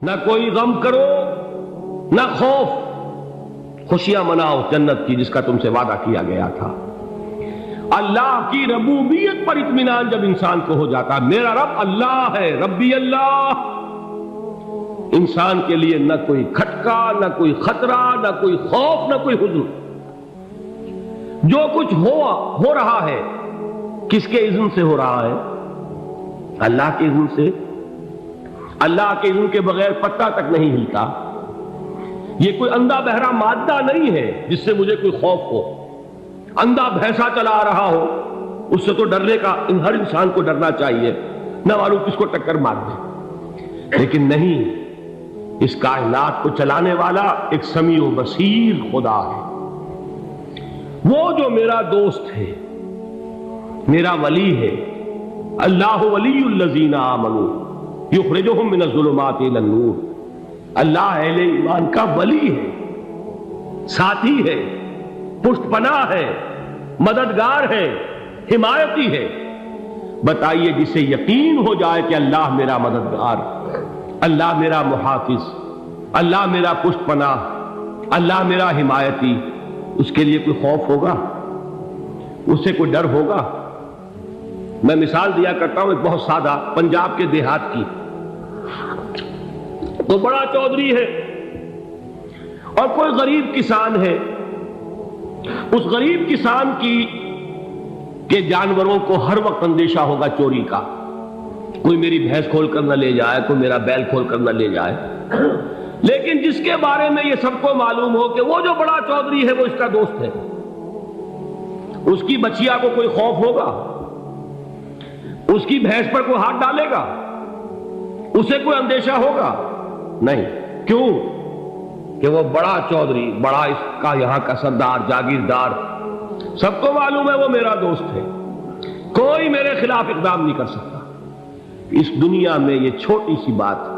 نہ کوئی غم کرو نہ خوف، خوشیاں مناؤ جنت کی جس کا تم سے وعدہ کیا گیا تھا۔ اللہ کی ربوبیت پر اطمینان جب انسان کو ہو جاتا، میرا رب اللہ ہے، ربی اللہ، انسان کے لیے نہ کوئی کھٹکا، نہ کوئی خطرہ، نہ کوئی خوف، نہ کوئی حزن۔ جو کچھ ہو رہا ہے کس کے اذن سے ہو رہا ہے؟ اللہ کے اذن سے۔ اللہ کے اذن کے بغیر پتہ تک نہیں ہلتا۔ یہ کوئی اندھا بہرا مادہ نہیں ہے جس سے مجھے کوئی خوف ہو۔ اندھا بھینسا چلا آ رہا ہو اس سے تو ڈرنے کا ہر انسان کو ڈرنا چاہیے، نہ معلوم کس کو ٹکر مار دے۔ لیکن نہیں، اس کائنات کو چلانے والا ایک سمیع و بصیر خدا ہے، وہ جو میرا دوست ہے، میرا ولی ہے۔ اللہ ولی الذین آمنوا یخرجہم من الظلمات الی النور۔ اللہ اہل ایمان کا ولی ہے، ساتھی ہے، پشت پناہ ہے، مددگار ہے، حمایتی ہے۔ بتائیے جسے یقین ہو جائے کہ اللہ میرا مددگار، اللہ میرا محافظ، اللہ میرا پشت پناہ، اللہ میرا حمایتی، اس کے لیے کوئی خوف ہوگا؟ اس سے کوئی ڈر ہوگا؟ میں مثال دیا کرتا ہوں ایک بہت سادہ، پنجاب کے دیہات کی۔ تو بڑا چودھری ہے اور کوئی غریب کسان ہے۔ اس غریب کسان کے جانوروں کو ہر وقت اندیشہ ہوگا چوری کا، کوئی میری بھینس کھول کر نہ لے جائے، کوئی میرا بیل کھول کر نہ لے جائے۔ لیکن جس کے بارے میں یہ سب کو معلوم ہو کہ وہ جو بڑا چودھری ہے وہ اس کا دوست ہے، اس کی بچیا کو کوئی خوف ہوگا؟ اس کی بھینس پر کوئی ہاتھ ڈالے گا؟ اسے کوئی اندیشہ ہوگا؟ نہیں۔ کیوں؟ کہ وہ بڑا چودھری، بڑا اس کا یہاں کا سردار، جاگیردار، سب کو معلوم ہے وہ میرا دوست ہے، کوئی میرے خلاف اقدام نہیں کر سکتا۔ اس دنیا میں یہ چھوٹی سی بات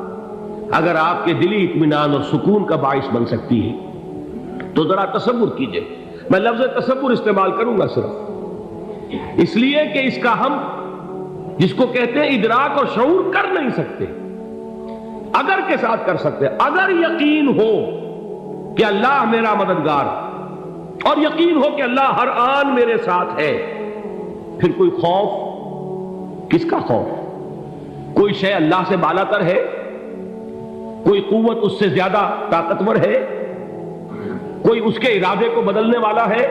اگر آپ کے دلی اطمینان اور سکون کا باعث بن سکتی ہے تو ذرا تصور کیجئے۔ میں لفظ تصور استعمال کروں گا صرف اس لیے کہ اس کا ہم جس کو کہتے ہیں ادراک اور شعور کر نہیں سکتے، اگر کے ساتھ کر سکتے۔ اگر یقین ہو کہ اللہ میرا مددگار اور یقین ہو کہ اللہ ہر آن میرے ساتھ ہے، پھر کوئی خوف؟ کس کا خوف؟ کوئی شے اللہ سے بالا تر ہے؟ کوئی قوت اس سے زیادہ طاقتور ہے؟ کوئی اس کے ارادے کو بدلنے والا ہے؟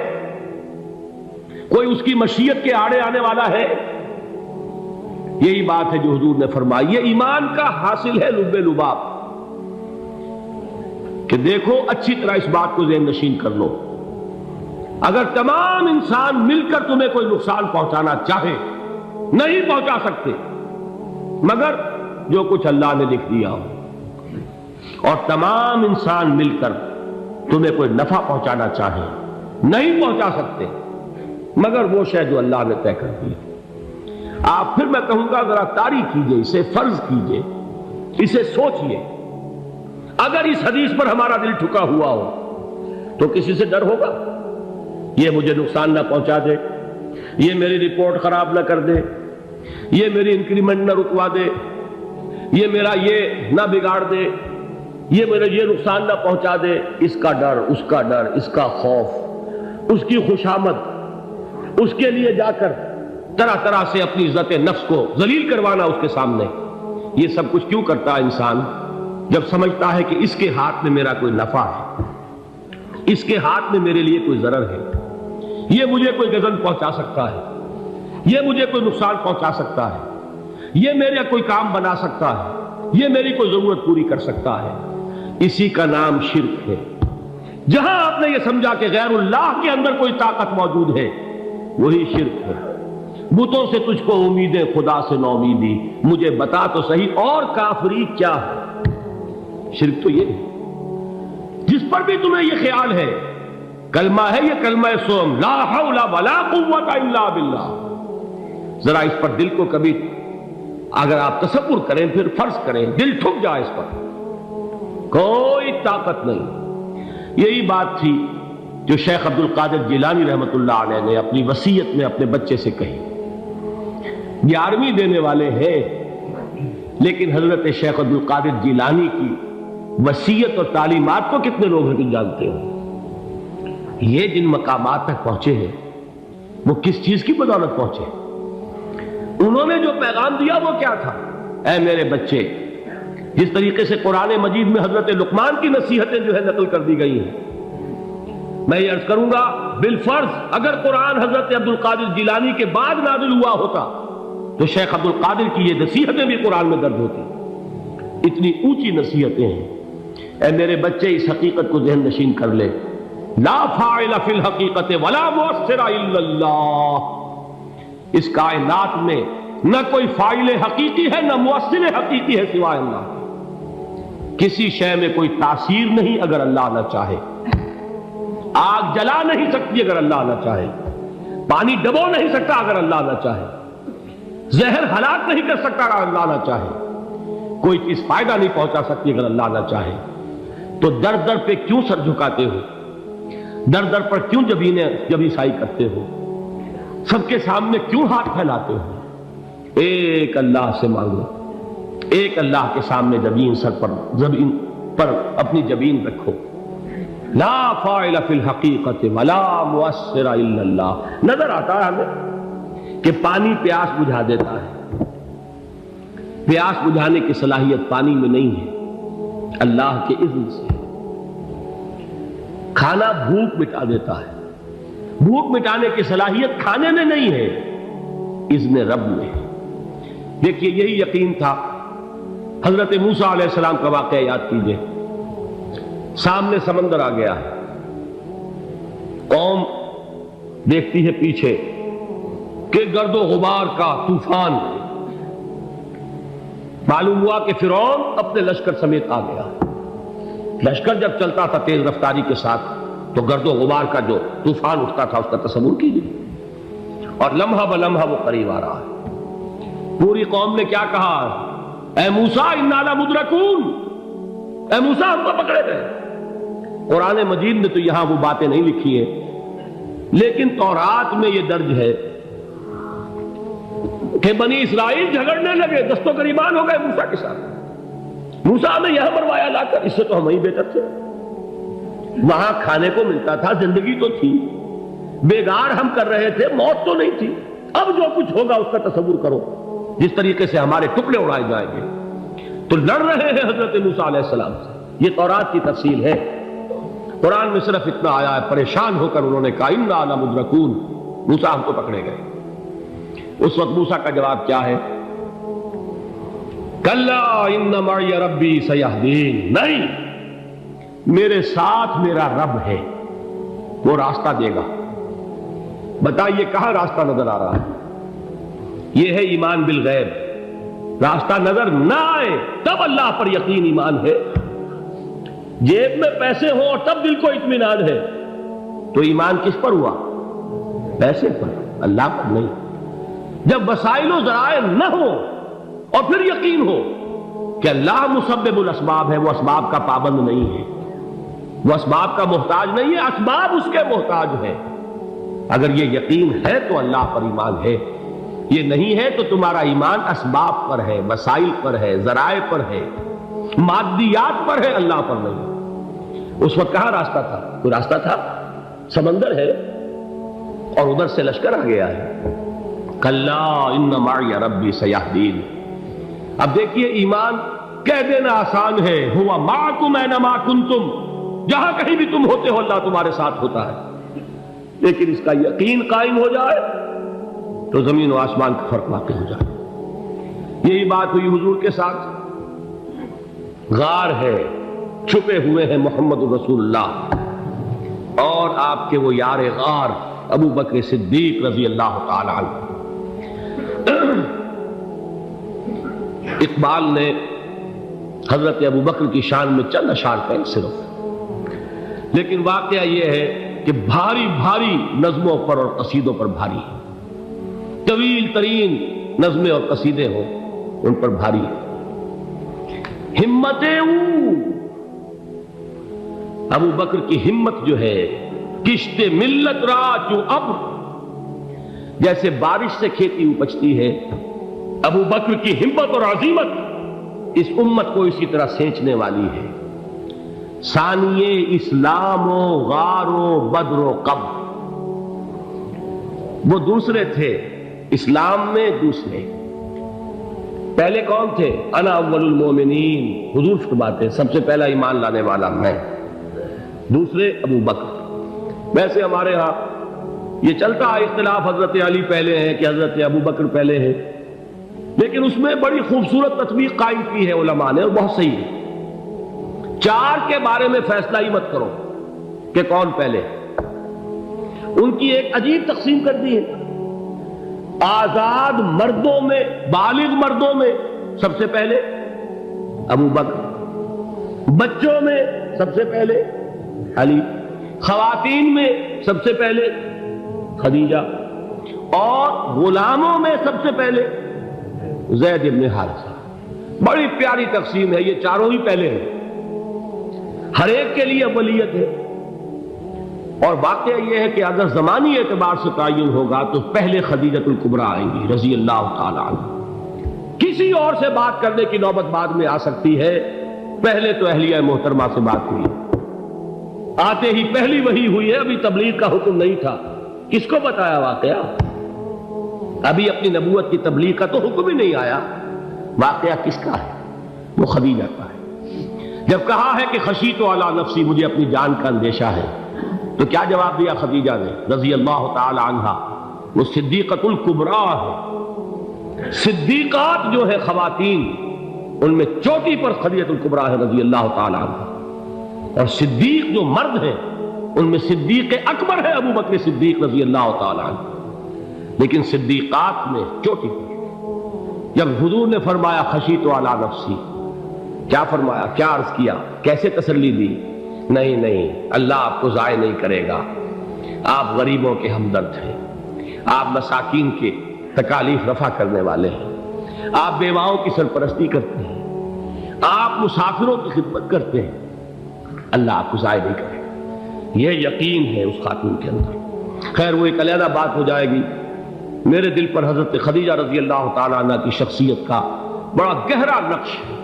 کوئی اس کی مشیت کے آڑے آنے والا ہے؟ یہی بات ہے جو حضور نے فرمائی۔ یہ ایمان کا حاصل ہے لب لباب، کہ دیکھو اچھی طرح اس بات کو ذہن نشین کر لو، اگر تمام انسان مل کر تمہیں کوئی نقصان پہنچانا چاہے نہیں پہنچا سکتے، مگر جو کچھ اللہ نے لکھ دیا ہو، اور تمام انسان مل کر تمہیں کوئی نفع پہنچانا چاہے نہیں پہنچا سکتے، مگر وہ شے جو اللہ نے طے کر دیا۔ آپ پھر میں کہوں گا ذرا طاری کیجئے، اسے فرض کیجئے، اسے سوچئے۔ اگر اس حدیث پر ہمارا دل ٹھکا ہوا ہو تو کسی سے ڈر ہوگا؟ یہ مجھے نقصان نہ پہنچا دے، یہ میری رپورٹ خراب نہ کر دے، یہ میری انکریمنٹ نہ رکوا دے، یہ میرا یہ نہ بگاڑ دے، یہ میرا یہ نقصان نہ پہنچا دے۔ اس کا ڈر، اس کا ڈر، اس کا خوف، اس کی خوشامد، اس کے لیے جا کر طرح طرح سے اپنی عزت نفس کو ذلیل کروانا اس کے سامنے، یہ سب کچھ کیوں کرتا ہے انسان؟ جب سمجھتا ہے کہ اس کے ہاتھ میں میرا کوئی نفع ہے، اس کے ہاتھ میں میرے لیے کوئی ضرر ہے، یہ مجھے کوئی غضب پہنچا سکتا ہے، یہ مجھے کوئی نقصان پہنچا سکتا ہے، یہ میرا کوئی کام بنا سکتا ہے، یہ میری کوئی ضرورت پوری کر سکتا ہے، اسی کا نام شرک ہے۔ جہاں آپ نے یہ سمجھا کہ غیر اللہ کے اندر کوئی طاقت موجود ہے، وہی شرک ہے۔ بتوں سے تجھ کو امیدیں، خدا سے نومیدی، مجھے بتا تو صحیح اور کافری کیا ہے؟ شرک تو یہ ہے۔ جس پر بھی تمہیں یہ خیال ہے، کلمہ ہے یہ کلمہ سوم، لا حول ولا قوت الا باللہ، ذرا اس پر دل کو کبھی اگر آپ تصور کریں، پھر فرض کریں، دل ٹھک جائے اس پر، کوئی طاقت نہیں۔ یہی بات تھی جو شیخ عبد القادر جیلانی رحمۃ اللہ علیہ نے اپنی وصیت میں اپنے بچے سے کہی۔ 11ویں دینے والے ہیں لیکن حضرت شیخ عبد القادر جیلانی کی وصیت اور تعلیمات کو کتنے لوگ ہیں تم جانتے ہو؟ یہ جن مقامات تک پہنچے ہیں وہ کس چیز کی بدولت پہنچے؟ انہوں نے جو پیغام دیا وہ کیا تھا؟ اے میرے بچے، جس طریقے سے قرآن مجید میں حضرت لقمان کی نصیحتیں جو ہے نقل کر دی گئی ہیں، میں یہ عرض کروں گا بالفرض اگر قرآن حضرت عبد القادر جیلانی کے بعد نازل ہوا ہوتا تو شیخ عبد القادر کی یہ نصیحتیں بھی قرآن میں درج ہوتی۔ اتنی اونچی نصیحتیں ہیں۔ اے میرے بچے، اس حقیقت کو ذہن نشین کر لے، لا فاعل فی الحقیقت ولا مؤثر الا اللہ۔ اس کائنات میں نہ کوئی فاعل حقیقی ہے نہ مؤثر حقیقی ہے سوائے اللہ۔ کسی شے میں کوئی تاثیر نہیں اگر اللہ نہ چاہے۔ آگ جلا نہیں سکتی اگر اللہ نہ چاہے، پانی ڈبو نہیں سکتا اگر اللہ نہ چاہے، زہر ہلاک نہیں کر سکتا اگر اللہ نہ چاہے، کوئی چیز فائدہ نہیں پہنچا سکتی اگر اللہ نہ چاہے۔ تو در در پہ کیوں سر جھکاتے ہو؟ در در پر کیوں جبیں سائی کرتے ہو؟ سب کے سامنے کیوں ہاتھ پھیلاتے ہو؟ ایک اللہ سے مانگو، ایک اللہ کے سامنے زمین پر اپنی جبین رکھو۔ لا فاعل فی الحقیقت ولا مؤثر الا اللہ۔ نظر آتا ہے ہمیں کہ پانی پیاس بجھا دیتا ہے، پیاس بجھانے کی صلاحیت پانی میں نہیں ہے، اللہ کے اذن سے۔ کھانا بھوک مٹا دیتا ہے، بھوک مٹانے کی صلاحیت کھانے میں نہیں ہے، اذن رب میں۔ دیکھیے یہی یقین تھا حضرت موسیٰ علیہ السلام کا واقعہ یاد کیجئے۔ سامنے سمندر آ گیا ہے، قوم دیکھتی ہے پیچھے کہ گرد و غبار کا طوفان، معلوم ہوا کہ فرعون اپنے لشکر سمیت آ گیا۔ لشکر جب چلتا تھا تیز رفتاری کے ساتھ تو گرد و غبار کا جو طوفان اٹھتا تھا اس کا تصور کیجیے، اور لمحہ بلمحہ وہ قریب آ رہا ہے۔ پوری قوم نے کیا کہا؟ اے موسیٰ انا لمدرکون، اے موسیٰ ہم کو پکڑے گئے۔ قرآن مجید میں تو یہاں وہ باتیں نہیں لکھی ہیں، لیکن تورات میں یہ درج ہے کہ بنی اسرائیل جھگڑنے لگے، دست و گریبان ہو گئے موسیٰ کے ساتھ۔ موسیٰ نے یہاں مروایا لا کر، اس سے تو ہم ہی بہتر تھے، وہاں کھانے کو ملتا تھا، زندگی تو تھی، بیگار ہم کر رہے تھے، موت تو نہیں تھی۔ اب جو کچھ ہوگا اس کا تصور کرو، جس طریقے سے ہمارے ٹکڑے اڑائے جائیں گے۔ تو لڑ رہے ہیں حضرت موسیٰ علیہ السلام سے، یہ تورات کی تفصیل ہے۔ قرآن میں صرف اتنا آیا ہے، پریشان ہو کر انہوں نے کہا انا لمدرکون، موسیٰ ہم کو پکڑے گئے۔ اس وقت موسیٰ کا جواب کیا ہے؟ کلا ان معی ربی سیہدین، نہیں، میرے ساتھ میرا رب ہے، وہ راستہ دے گا۔ بتائیے کہاں راستہ نظر آ رہا ہے؟ یہ ہے ایمان بالغیب۔ راستہ نظر نہ آئے تب اللہ پر یقین ایمان ہے۔ جیب میں پیسے ہوں اور تب دل کو اطمینان ہے تو ایمان کس پر ہوا؟ پیسے پر، اللہ پر نہیں۔ جب وسائل و ذرائع نہ ہو اور پھر یقین ہو کہ اللہ مسبب الاسباب ہے، وہ اسباب کا پابند نہیں ہے، وہ اسباب کا محتاج نہیں ہے، اسباب اس کے محتاج ہے۔ اگر یہ یقین ہے تو اللہ پر ایمان ہے، یہ نہیں ہے تو تمہارا ایمان اسباب پر ہے، وسائل پر ہے، ذرائع پر ہے، مادیات پر ہے، اللہ پر نہیں۔ اس وقت کہاں راستہ تھا؟ کوئی راستہ تھا؟ سمندر ہے اور ادھر سے لشکر آ گیا ہے۔ کلا ان معی ربی سیہدین۔ اب دیکھیے ایمان کہہ دینا آسان ہے، ہوا معکم اینما کنتم، جہاں کہیں بھی تم ہوتے ہو اللہ تمہارے ساتھ ہوتا ہے، لیکن اس کا یقین قائم ہو جائے تو زمین و آسمان کا فرق واقع ہو جائے۔ یہی بات ہوئی حضور کے ساتھ۔ غار ہے، چھپے ہوئے ہیں محمد رسول اللہ اور آپ کے وہ یار غار ابو بکر صدیق رضی اللہ تعالی عنہ۔ اقبال نے حضرت ابو بکر کی شان میں چند اشعار کہیں صرف، لیکن واقعہ یہ ہے کہ بھاری بھاری نظموں پر اور قصیدوں پر بھاری، طویل ترین نظمیں اور قصیدے ہوں ان پر بھاری۔ ہمتیں ابو بکر کی ہمت جو ہے، کشت ملت را چوں ابر، جیسے بارش سے کھیتی اپجتی ہے، ابو بکر کی ہمت اور عزیمت اس امت کو اسی طرح سینچنے والی ہے۔ ثانیے اسلام و غار و بدر و قبر، وہ دوسرے تھے اسلام میں، دوسرے پہلے کون تھے؟ انا اول المومنین، حضور فرماتے ہیں سب سے پہلا ایمان لانے والا میں، دوسرے ابو بکر۔ ویسے ہمارے ہاں یہ چلتا ہے اختلاف، حضرت علی پہلے ہیں کہ حضرت ابو بکر پہلے ہیں، لیکن اس میں بڑی خوبصورت تطبیق قائم کی ہے علماء نے، اور بہت صحیح ہے۔ چار کے بارے میں فیصلہ ہی مت کرو کہ کون پہلے، ان کی ایک عجیب تقسیم کر دی ہے۔ آزاد مردوں میں، بالغ مردوں میں سب سے پہلے ابو بکر، بچوں میں سب سے پہلے علی، خواتین میں سب سے پہلے خدیجہ، اور غلاموں میں سب سے پہلے زید بن حارثہ۔ بڑی پیاری تقسیم ہے، یہ چاروں ہی پہلے ہیں، ہر ایک کے لیے اولیت ہے۔ اور واقعہ یہ ہے کہ اگر زمانی اعتبار سے تعین ہوگا تو پہلے خدیجۃ الکبریٰ آئیں گی رضی اللہ تعالی عنہ، کسی اور سے بات کرنے کی نوبت بعد میں آ سکتی ہے، پہلے تو اہلیہ محترمہ سے بات ہوئی، آتے ہی پہلی وحی ہوئی ہے، ابھی تبلیغ کا حکم نہیں تھا۔ کس کو بتایا واقعہ؟ ابھی اپنی نبوت کی تبلیغ کا تو حکم ہی نہیں آیا، واقعہ کس کا ہے؟ وہ خدیجہ کا ہے۔ جب کہا ہے کہ خشیت علی نفسی، مجھے اپنی جان کا اندیشہ ہے، تو کیا جواب دیا خدیجہ نے رضی اللہ تعالی عنہا؟ وہ صدیقۃ الکبریٰ ہے، صدیقات جو ہے خواتین، ان میں چوٹی پر خدیجۃ الکبریٰ ہے رضی اللہ تعالی عنہا، اور صدیق جو مرد ہیں ان میں صدیق اکبر ہے ابو بکر صدیق رضی اللہ تعالی عنہ، لیکن صدیقات میں چوٹی پر۔ جب حضور نے فرمایا خشیت علی نفسی، کیا فرمایا، کیا عرض کیا، کیسے تسلی دی؟ نہیں نہیں، اللہ آپ کو ضائع نہیں کرے گا، آپ غریبوں کے ہمدرد ہیں، آپ مساکین کے تکالیف رفع کرنے والے ہیں، آپ بیواؤں کی سرپرستی کرتے ہیں، آپ مسافروں کی خدمت کرتے ہیں، اللہ آپ کو ضائع نہیں کرے گا۔ یہ یقین ہے اس خاتون کے اندر۔ خیر وہ ایک علیحدہ بات ہو جائے گی۔ میرے دل پر حضرت خدیجہ رضی اللہ تعالیٰ عنہ کی شخصیت کا بڑا گہرا نقش ہے،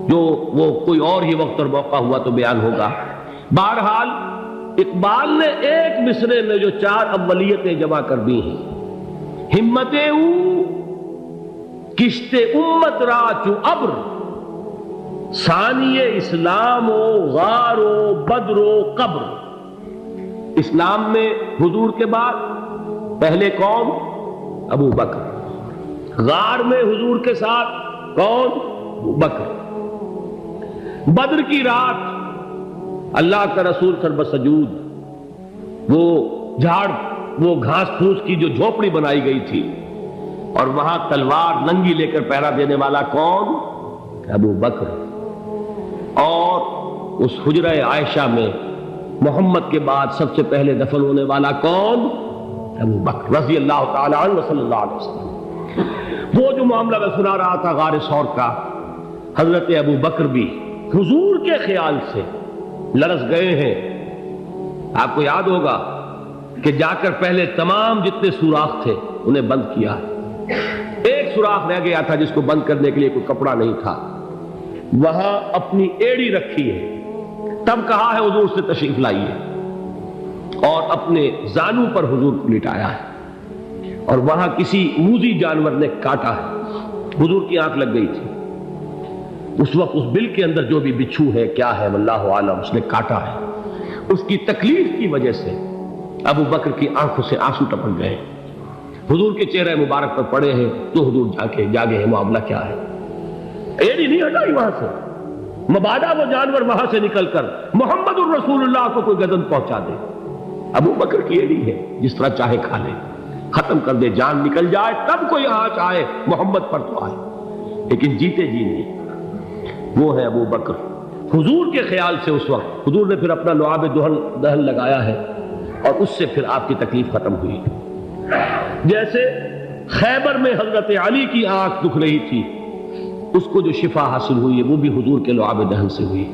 جو وہ کوئی اور ہی وقت اور موقع ہوا تو بیان ہوگا۔ بہرحال اقبال نے ایک مصرے میں جو چار اولیتیں جمع کر دی ہیں، ہمت او کشت امت را چو ابر، ثانی اسلام و غار و بدر و قبر۔ اسلام میں حضور کے بعد پہلے کون؟ ابو بکر۔ غار میں حضور کے ساتھ کون؟ ابو بکر۔ بدر کی رات اللہ کا رسول سر بسجود، وہ جھاڑ، وہ گھاس پھوس کی جو جھوپڑی بنائی گئی تھی، اور وہاں تلوار ننگی لے کر پہرا دینے والا کون؟ ابو بکر۔ اور اس حجرہ عائشہ میں محمد کے بعد سب سے پہلے دفن ہونے والا کون؟ ابو بکر رضی اللہ تعالی عنہ صلی اللہ علیہ وسلم۔ وہ جو معاملہ میں سنا رہا تھا غار ثور کا، حضرت ابو بکر بھی حضور کے خیال سے لرز گئے ہیں۔ آپ کو یاد ہوگا کہ جا کر پہلے تمام جتنے سوراخ تھے انہیں بند کیا، ایک سوراخ رہ گیا تھا جس کو بند کرنے کے لیے کوئی کپڑا نہیں تھا، وہاں اپنی ایڑی رکھی ہے، تب کہا ہے حضور سے تشریف لائیے، اور اپنے زانو پر حضور کو لٹایا ہے، اور وہاں کسی موذی جانور نے کاٹا ہے، حضور کی آنکھ لگ گئی تھی، اس وقت اس بل کے اندر جو بھی بچھو ہے کیا ہے واللہ عالم، اس نے کاٹا ہے، اس کی تکلیف کی وجہ سے ابو بکر کی آنکھوں سے آنسو ٹپک گئے، حضور کے چہرے مبارک پر پڑے ہیں، تو حضور جاگے ہیں، معاملہ کیا ہے؟ ایڑی نہیں ہٹائی وہاں سے، مبادا وہ جانور وہاں سے نکل کر محمد الرسول اللہ کو کوئی گزن پہنچا دے، ابو بکر کی ایڑی ہے، جس طرح چاہے کھا لے، ختم کر دے، جان نکل جائے تب کوئی آنچ آئے، محمد پر تو آئے، لیکن جیتے جی نہیں۔ وہ ہے ابو بکر حضور کے خیال سے۔ اس وقت حضور نے پھر اپنا لعاب دہن لگایا ہے، اور اس سے پھر آپ کی تکلیف ختم ہوئی۔ جیسے خیبر میں حضرت علی کی آنکھ دکھ رہی تھی، اس کو جو شفا حاصل ہوئی ہے وہ بھی حضور کے لعاب دہن سے ہوئی۔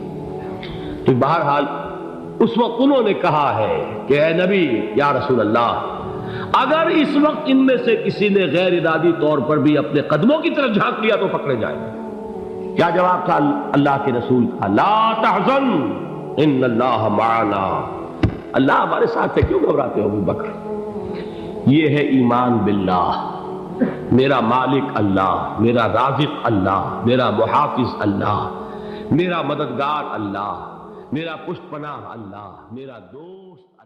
تو بہرحال اس وقت انہوں نے کہا ہے کہ اے نبی یا رسول اللہ، اگر اس وقت ان میں سے کسی نے غیر ارادی طور پر بھی اپنے قدموں کی طرف جھانک لیا تو پکڑے جائے، کیا جواب تھا اللہ کے رسول کا؟ لا تحزن ان اللہ معنا، اللہ ہمارے ساتھ ہے، کیوں گھبراتے ہو ابو بکر؟ یہ ہے ایمان باللہ، میرا مالک اللہ، میرا رازق اللہ، میرا محافظ اللہ، میرا مددگار اللہ، میرا پشت پناہ اللہ، میرا دوست